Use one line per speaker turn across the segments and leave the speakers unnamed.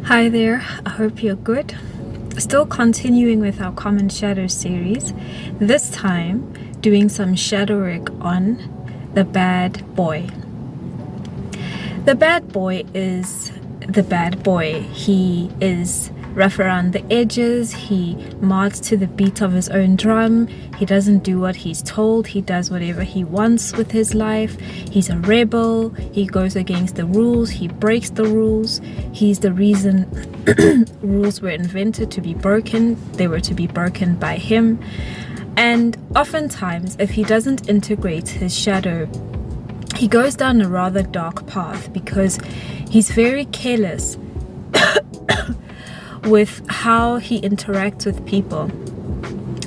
Hi there, I hope you're good. Still continuing with our Common Shadows series, this time doing some shadow work on the bad boy. The bad boy is the bad boy. He is rough around the edges, he marches to the beat of his own drum, he doesn't do what he's told, he does whatever he wants with his life, he's a rebel, he goes against the rules, he breaks the rules, he's the reason rules were invented to be broken, they were to be broken by him. And oftentimes, if he doesn't integrate his shadow, he goes down a rather dark path because he's very careless with how he interacts with people.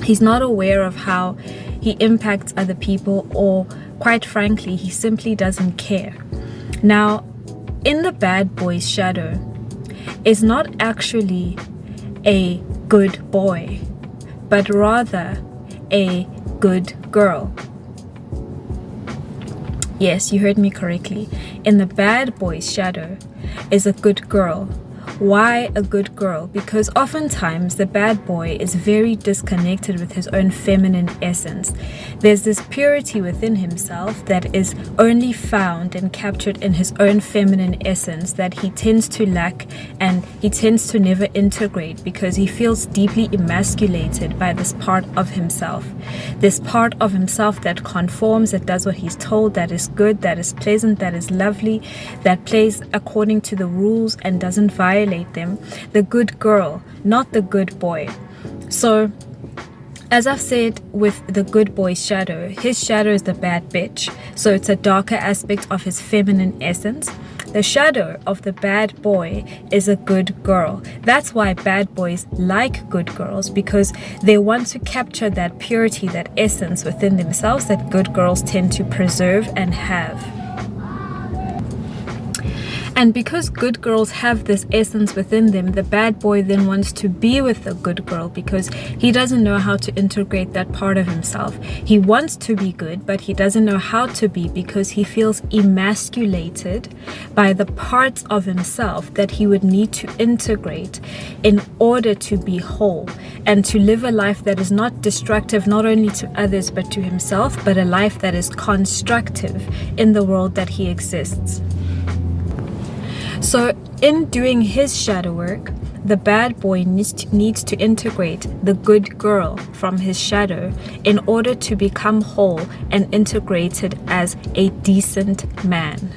He's not aware of how he impacts other people, or quite frankly, he simply doesn't care. Now, in the bad boy's shadow is not actually a good boy, but rather a good girl. Yes, you heard me correctly. In the bad boy's shadow is a good girl. Why a good girl? Because oftentimes the bad boy is very disconnected with his own feminine essence. There's this purity within himself that is only found and captured in his own feminine essence that he tends to lack, and he tends to never integrate because he feels deeply emasculated by this part of himself. This part of himself that conforms, that does what he's told, that is good, that is pleasant, that is lovely, that plays according to the rules and doesn't violate them. The good girl, not the good boy. So, as I've said with the good boy's shadow, his shadow is the bad bitch. So it's a darker aspect of his feminine essence. The shadow of the bad boy is a good girl. That's why bad boys like good girls, because they want to capture that purity, that essence within themselves that good girls tend to preserve and have. And because good girls have this essence within them, the bad boy then wants to be with the good girl because he doesn't know how to integrate that part of himself. He wants to be good, but he doesn't know how to be because he feels emasculated by the parts of himself that he would need to integrate in order to be whole and to live a life that is not destructive, not only to others, but to himself, but a life that is constructive in the world that he exists. So in doing his shadow work, the bad boy needs to integrate the good girl from his shadow in order to become whole and integrated as a decent man.